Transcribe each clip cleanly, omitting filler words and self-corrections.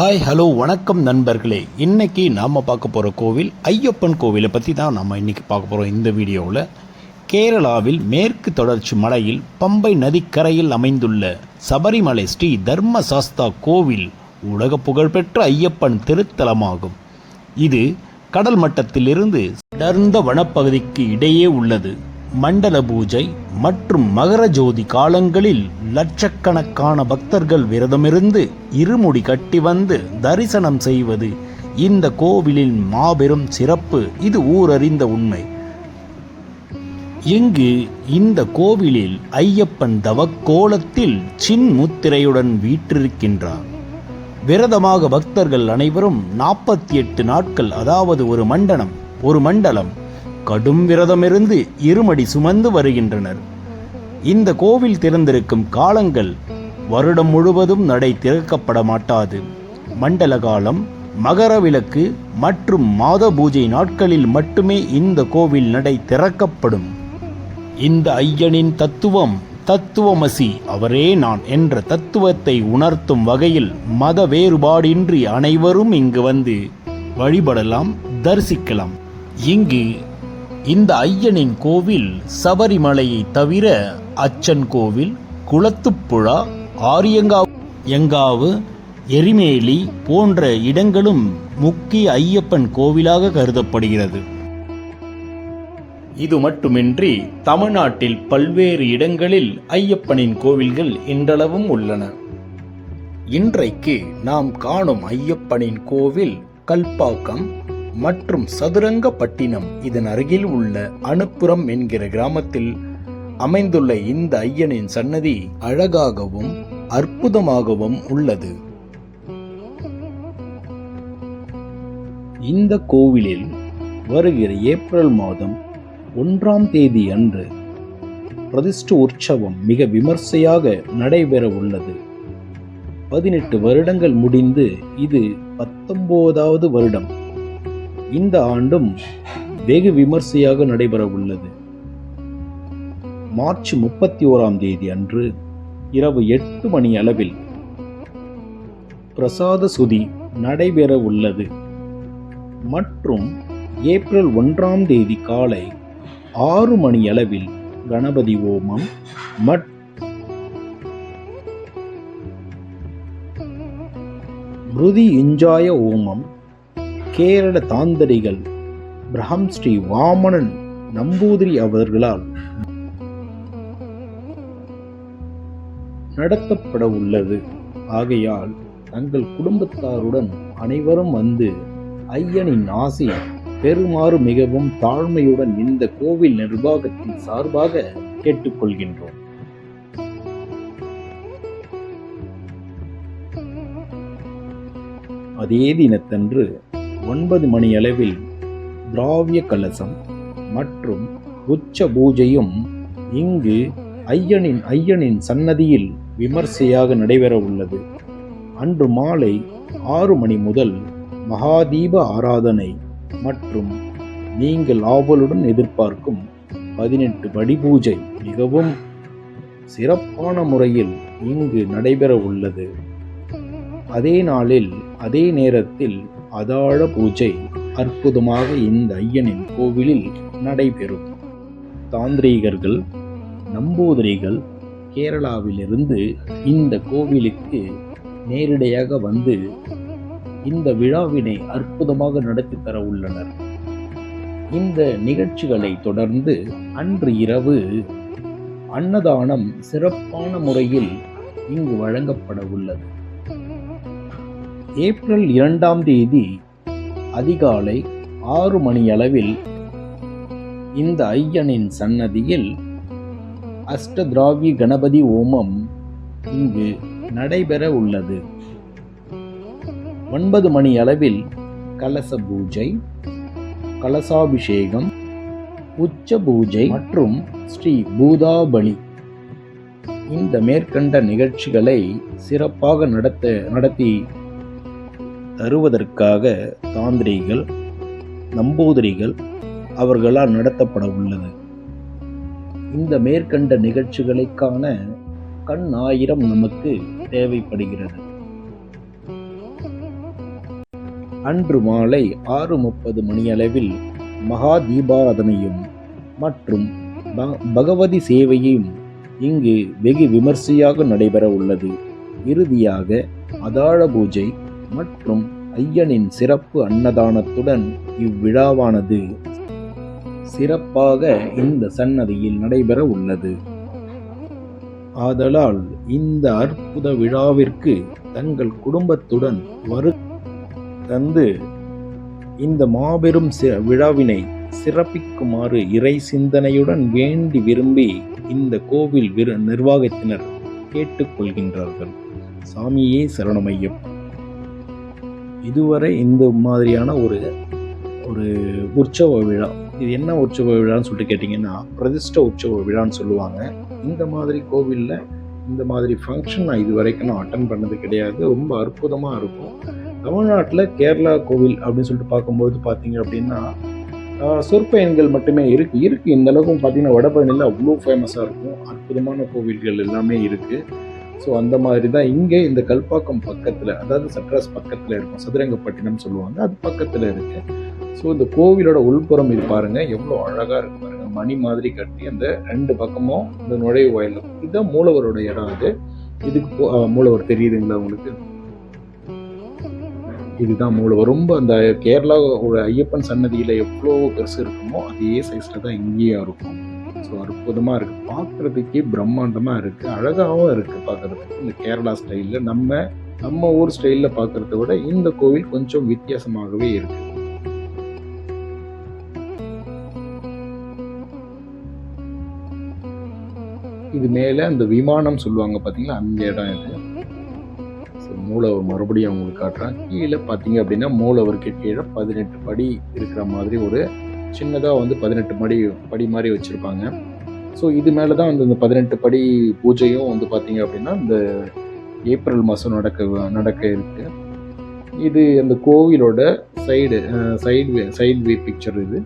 Hello வணக்கம் நண்பர்களே. இன்னைக்கு நாம் பார்க்க போகிற கோவில் ஐயப்பன் கோவிலை பற்றி தான் நம்ம இன்றைக்கி பார்க்க போகிறோம். இந்த வீடியோவில் கேரளாவில் மேற்கு தொடர்ச்சி மலையில் பம்பை நதிக்கரையில் அமைந்துள்ள சபரிமலை ஸ்ரீ தர்மசாஸ்தா கோவில் உலக புகழ்பெற்ற ஐயப்பன் திருத்தலமாகும். இது கடல் மட்டத்திலிருந்து அடர்ந்த வனப்பகுதிக்கு இடையே உள்ளது. மண்டல பூஜை மற்றும் மகர ஜோதி காலங்களில் லட்சக்கணக்கான பக்தர்கள் விரதமிருந்து இருமுடி கட்டி வந்து தரிசனம் செய்வது இந்த கோவிலின் மாபெரும் சிறப்பு. இது ஊரறிந்த உண்மை. இங்கு இந்த கோவிலில் ஐயப்பன் தவக்கோலத்தில் சின்முத்திரையுடன் வீற்றிருக்கின்றார். விரதமாக பக்தர்கள் அனைவரும் 48 நாட்கள், அதாவது ஒரு மண்டலம் கடும் விரதமிருந்து இருமடி சுமந்து வருகின்றனர். இந்த கோவில் திறந்திருக்கும் காலங்கள் வருடம் முழுவதும் நடை திறக்கப்பட மாட்டாது. மண்டல காலம், மகர விளக்கு மற்றும் மாத பூஜை நாட்களில் மட்டுமே இந்த கோவில் நடை திறக்கப்படும். இந்த ஐயனின் தத்துவமசி அவரே நான் என்ற தத்துவத்தை உணர்த்தும் வகையில் மத வேறுபாடின்றி அனைவரும் இங்கு வந்து வழிபடலாம், தரிசிக்கலாம். இங்கு இந்த ஐயனின் கோவில் சபரிமலையை தவிர அச்சன் கோவில், குளத்துப்புழா, ஆரியங்காவு, எரிமேலி போன்ற இடங்களும் முக்கிய ஐயப்பன் கோவிலாக கருதப்படுகிறது. இது மட்டுமின்றி தமிழ்நாட்டில் பல்வேறு இடங்களில் ஐயப்பனின் கோவில்கள் இன்றளவும் உள்ளன. இன்றைக்கு நாம் காணும் ஐயப்பனின் கோவில் கல்பாக்கம் மற்றும் சதுரங்கப்பட்டினம் இதன் அருகில் உள்ள அனுப்புரம் என்கிற கிராமத்தில் அமைந்துள்ள இந்த ஐயனின் சன்னதி அழகாகவும் அற்புதமாகவும் உள்ளது. இந்த கோவிலில் வருகிற ஏப்ரல் மாதம் 1ஆம் தேதி அன்று பிரதிஷ்ட உற்சவம் மிக விமர்சையாக நடைபெற உள்ளது. 18 வருடங்கள் முடிந்து இது 19வது வருடம். இந்த ஆண்டும் வெகு விமர்சையாக நடைபெற உள்ளது. மார்ச் 31ஆம் தேதி அன்று இரவு 8 மணி அளவில் பிரசாத சுதி நடைபெற உள்ளது. மற்றும் ஏப்ரல் 1ஆம் தேதி காலை 6 மணி அளவில் கணபதி ஹோமம் மிருதி இஞ்சாய ஹோமம் கேரள தாந்திரிகள் பிரஹம் ஸ்ரீ வாமனன் நம்பூதிரி அவர்களால் நடத்தப்பட உள்ளது. ஆகையால் தங்கள் குடும்பத்தாருடன் அனைவரும் வந்து ஐயனின் ஆசி பெறுமாறு மிகவும் தாழ்மையுடன் இந்த கோவில் நிர்வாகத்தின் சார்பாக கேட்டுக்கொள்கின்றோம். அதே தினத்தன்று 9 மணி அளவில் திராவிய கலசம் மற்றும் உச்ச பூஜையும் இங்கு ஐயனின் சன்னதியில் விமர்சையாக நடைபெற உள்ளது. அன்று மாலை 6 மணி முதல் மகாதீப ஆராதனை மற்றும் நீங்கள் ஆவலுடன் எதிர்பார்க்கும் 18 படி பூஜை மிகவும் சிறப்பான முறையில் இங்கு நடைபெற உள்ளது. அதே நாளில் அதே நேரத்தில் அதாழ பூஜை அற்புதமாக இந்த ஐயனின் கோவிலில் நடைபெறும். தாந்திரீகர்கள், நம்பூதிரிகள் கேரளாவிலிருந்து இந்த கோவிலுக்கு நேரடியாக வந்து இந்த விழாவினை அற்புதமாக நடத்தி தர உள்ளனர். இந்த நிகழ்ச்சிகளை தொடர்ந்து அன்று இரவு அன்னதானம் சிறப்பான முறையில் இங்கு வழங்கப்பட உள்ளது. ஏப்ரல் 2ஆம் தேதி அதிகாலை 6 மணி அளவில் இந்த ஐயனின் சன்னதியில் அஷ்டதிராவி கணபதி ஹோமம் இங்கு நடைபெற உள்ளது. 9 மணி அளவில் கலச பூஜை, கலசாபிஷேகம், உச்ச பூஜை மற்றும் ஸ்ரீ பூதாபலி இந்த மேற்கண்ட நிகழ்ச்சிகளை சிறப்பாக நடத்தி தருவதற்காக தாந்திரிகள், நம்பூதிரிகள் அவர்களால் நடத்தப்பட உள்ளது. இந்த மேற்கண்ட நிகழ்ச்சிகளை காண கண் 1000 நமக்கு தேவைப்படுகிறது. அன்று மாலை 6:30 மணியளவில் மகா தீபாராதனையும் மற்றும் பகவதி சேவையும் இங்கு வெகு விமர்சையாக நடைபெற உள்ளது. இறுதியாக அதாழ பூஜை மற்றும் ஐயனின் சிறப்பு அன்னதானத்துடன் இவ்விழாவானது சிறப்பாக இந்த சன்னதியில் நடைபெற உள்ளது. ஆதலால் இந்த அற்புத விழாவிற்கு தங்கள் குடும்பத்துடன் தந்து இந்த மாபெரும் விழாவினை சிறப்பிக்குமாறு இறை சிந்தனையுடன் வேண்டி விரும்பி இந்த கோவில் நிர்வாகத்தினர் கேட்டுக்கொள்கின்றார்கள். சாமியே சரணமையப்பா. இதுவரை இந்த மாதிரியான ஒரு உற்சவ விழா, இது என்ன உற்சவ விழான்னு சொல்லிட்டு கேட்டிங்கன்னா பிரதிஷ்ட உற்சவ விழான்னு சொல்லுவாங்க. இந்த மாதிரி கோவிலில் இந்த மாதிரி ஃபங்க்ஷன் நான் இது வரைக்கும் நான் அட்டன் பண்ணது கிடையாது. ரொம்ப அற்புதமாக இருக்கும். தமிழ்நாட்டில் கேரளா கோவில் அப்படின்னு சொல்லிட்டு பார்க்கும்போது பார்த்தீங்க அப்படின்னா சொற்பயன்கள் மட்டுமே இருக்குது. இந்த அளவுக்கு பார்த்தீங்கன்னா வடபழனியில் அவ்வளோ ஃபேமஸாக இருக்கும். அற்புதமான கோவில்கள் எல்லாமே இருக்குது. ஸோ அந்த மாதிரி தான் இங்கே இந்த கல்பாக்கம் பக்கத்தில், அதாவது சட்ராஸ் பக்கத்தில் இருக்கும், சதுரங்கப்பட்டினம் சொல்லுவாங்க, அது பக்கத்தில் இருக்குது. ஸோ இந்த கோவிலோட உள்புறம் இது பாருங்கள் எவ்வளோ அழகாக இருக்கு பாருங்க. மணி மாதிரி கட்டி அந்த 2 பக்கமும் இந்த நுழைவு வாயில், இதுதான் மூலவரோட இடம். இதுக்கு மூலவர் தெரியுதுங்களா உங்களுக்கு? இதுதான் மூலவர். ரொம்ப அந்த கேரளாவோட ஐயப்பன் சன்னதியில் எவ்வளோ பெருசு இருக்குமோ அதே சைஸில் தான் இங்கேயும் இருக்கும். ஸோ அற்புதமாக இருக்குது, பார்க்குறதுக்கே பிரம்மாண்டமாக இருக்குது, அழகாகவும் இருக்குது பார்க்குறதுக்கு. இந்த கேரளா ஸ்டைலில் நம்ம ஊர் ஸ்டைலில் பார்க்குறத விட இந்த கோவில் கொஞ்சம் வித்தியாசமாகவே இருக்குது. இது மேலே அந்த விமானம் சொல்லுவாங்க பார்த்தீங்களா, அந்த இடம் இது. மூலவர் மறுபடியும் அவங்களுக்கு காட்டுறேன். கீழே பார்த்தீங்க அப்படின்னா மூலவருக்கு கீழே 18 படி இருக்கிற மாதிரி ஒரு சின்னதாக 18 படி மாதிரி வச்சுருப்பாங்க. ஸோ இது மேலே தான் இந்த 18 படி பூஜையும் பார்த்தீங்க அப்படின்னா இந்த ஏப்ரல் மாதம் நடக்க இருக்குது. இது அந்த கோவிலோட சைடு வே பிக்சர். இது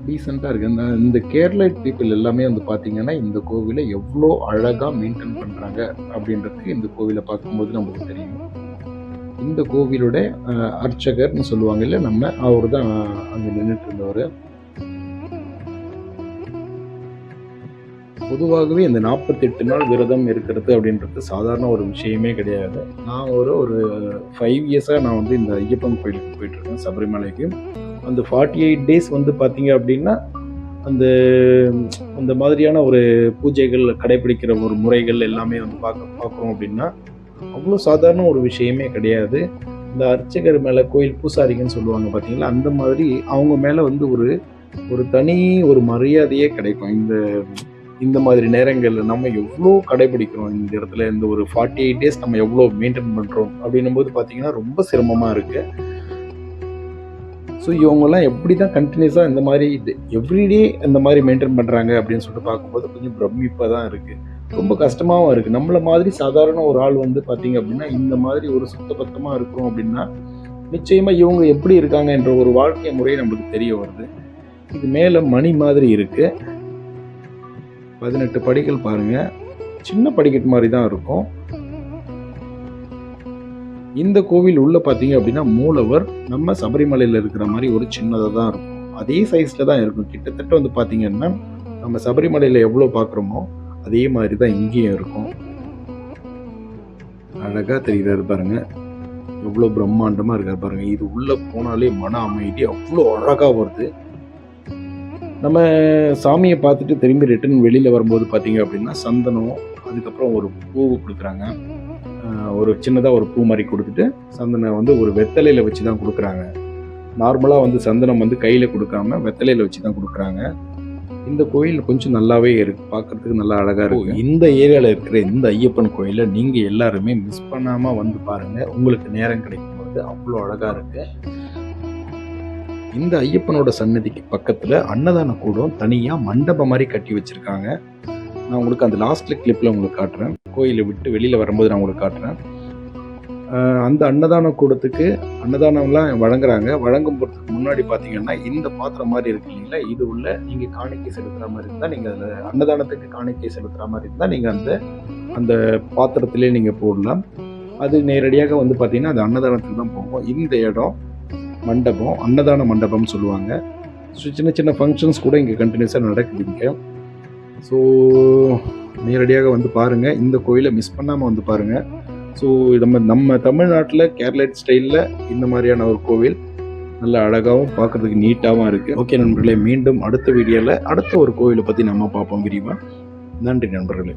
டீசெண்டாக இருக்குது. இந்த கேரளைட் பீப்புள் எல்லாமே பார்த்தீங்கன்னா இந்த கோவிலை எவ்வளோ அழகாக மெயின்டைன் பண்ணுறாங்க அப்படின்றதுக்கு இந்த கோவிலை பார்க்கும்போது நமக்கு தெரியும். இந்த கோவிலோட அர்ச்சகர்னு சொல்லுவாங்க இல்லை, அவர் தான் அங்கே நின்றுட்டு இருந்தவர். பொதுவாகவே இந்த 48 நாள் விரதம் இருக்கிறது அப்படின்றது சாதாரண ஒரு விஷயமே கிடையாது. நான் ஒரு 5 இயர்ஸாக நான் இந்த ஐயப்பன் கோயிலுக்கு போயிட்டுருக்கேன், சபரிமலைக்கு. அந்த 48 டேஸ் பார்த்தீங்க அப்படின்னா அந்த மாதிரியான ஒரு பூஜைகள் கடைபிடிக்கிற ஒரு முறைகள் எல்லாமே பார்க்குறோம் அப்படின்னா அவ்வளோ சாதாரண ஒரு விஷயமே கிடையாது. இந்த அர்ச்சகர் மேலே, கோயில் பூசாரிகன்னு சொல்லுவாங்க பார்த்தீங்களா, அந்த மாதிரி அவங்க மேலே ஒரு தனி ஒரு மரியாதையே கிடைக்கும். இந்த மாதிரி நேரங்களில் நம்ம எவ்வளோ கடைபிடிக்கிறோம் இந்த இடத்துல. இந்த ஒரு 48 டேஸ் நம்ம எவ்வளோ மெயின்டைன் பண்ணுறோம் அப்படின்னும் போது பார்த்தீங்கன்னா ரொம்ப சிரமமாக இருக்குது. ஸோ இவங்கெல்லாம் எப்படி தான் கண்டினியூஸாக இந்த மாதிரி எவ்ரிடே இந்த மாதிரி மெயின்டைன் பண்ணுறாங்க அப்படின்னு சொல்லிட்டு பார்க்கும்போது கொஞ்சம் பிரமிப்பாக தான் இருக்குது, ரொம்ப கஷ்டமாகவும் இருக்குது. நம்மள மாதிரி சாதாரண ஒரு ஆள் பார்த்தீங்க அப்படின்னா இந்த மாதிரி ஒரு சுத்தபத்தமாக இருக்கிறோம் அப்படின்னா நிச்சயமாக இவங்க எப்படி இருக்காங்க என்ற ஒரு வாழ்க்கை முறை நம்மளுக்கு தெரிய வருது. இது மேலே மணி மாதிரி இருக்குது, 18 படிகள் பாருங்கள், சின்ன படிக்கட்டு மாதிரி தான் இருக்கும். இந்த கோவில் உள்ள பார்த்தீங்க அப்படின்னா மூலவர் நம்ம சபரிமலையில் இருக்கிற மாதிரி ஒரு சின்னதாக தான் இருக்கும், அதே சைஸில் தான் இருக்கும். கிட்டத்தட்ட பார்த்தீங்கன்னா நம்ம சபரிமலையில் எவ்வளோ பார்க்குறோமோ அதே மாதிரி தான் இங்கேயும் இருக்கும். அழகாக தெரிகிறாரு பாருங்க, எவ்வளோ பிரம்மாண்டமாக இருக்காரு பாருங்க. இது உள்ளே போனாலே மன அமைதி அவ்வளோ அழகாக வருது. நம்ம சாமியை பார்த்துட்டு திரும்பி ரிட்டர்ன் வெளியில் வரும்போது பார்த்தீங்க அப்படின்னா சந்தனம், அதுக்கப்புறம் ஒரு பூவு கொடுக்குறாங்க, ஒரு சின்னதாக ஒரு பூ மாதிரி கொடுத்துட்டு சந்தனம் ஒரு வெத்தலையில் வச்சு தான் கொடுக்குறாங்க. நார்மலாக சந்தனம் கையில் கொடுக்காம வெத்தலையில் வச்சு தான் கொடுக்குறாங்க. இந்த கோயில் கொஞ்சம் நல்லாவே இருக்குது, பார்க்குறதுக்கு நல்லா அழகாக இருக்குது. இந்த ஏரியாவில் இருக்கிற இந்த ஐயப்பன் கோயிலை நீங்கள் எல்லாருமே மிஸ் பண்ணாமல் பாருங்கள், உங்களுக்கு நேரம் கிடைக்கும்போது அவ்வளோ அழகாக இருக்குது. இந்த ஐயப்பனோட சன்னதிக்கு பக்கத்தில் அன்னதான கூடம் தனியாக மண்டபம் மாதிரி கட்டி வச்சுருக்காங்க. நான் உங்களுக்கு அந்த லாஸ்ட்டில் கிளிப்பில் உங்களுக்கு காட்டுறேன், கோயிலை விட்டு வெளியில் வரும்போது நான் உங்களுக்கு காட்டுறேன். அந்த அன்னதான கூடத்துக்கு அன்னதானம்லாம் வழங்குறாங்க. வழங்கும் போகிறதுக்கு முன்னாடி பார்த்தீங்கன்னா இந்த பாத்திரம் மாதிரி இருக்கு இல்லைங்களா, இது உள்ள நீங்கள் காணிக்கை செலுத்துகிற மாதிரி இருந்தால், நீங்கள் அதில் அன்னதானத்துக்கு காணிக்கை செலுத்துகிற மாதிரி இருந்தால் நீங்கள் அந்த பாத்திரத்திலே நீங்கள் போடலாம். அது நேரடியாக வந்து பார்த்திங்கன்னா அது அன்னதானத்துக்கு தான் போகும். இந்த இடம் மண்டபம், அன்னதான மண்டபம்னு சொல்லுவாங்க. ஸோ சின்ன சின்ன ஃபங்க்ஷன்ஸ் கூட இங்கே கண்டினியூஸாக நடக்குதுங்க. ஸோ நேரடியாக வந்து பாருங்கள், இந்த கோயிலை மிஸ் பண்ணாமல் வந்து பாருங்கள். ஸோ நம்ம தமிழ்நாட்டில் கேரளைட் ஸ்டைலில் இந்த மாதிரியான ஒரு கோவில் நல்ல அழகாகவும் பார்க்குறதுக்கு நீட்டாகவும் இருக்குது. ஓகே நண்பர்களே, மீண்டும் அடுத்த வீடியோவில் அடுத்த ஒரு கோவிலை பற்றி நம்ம பார்ப்போம் விரிவாக. நன்றி நண்பர்களே.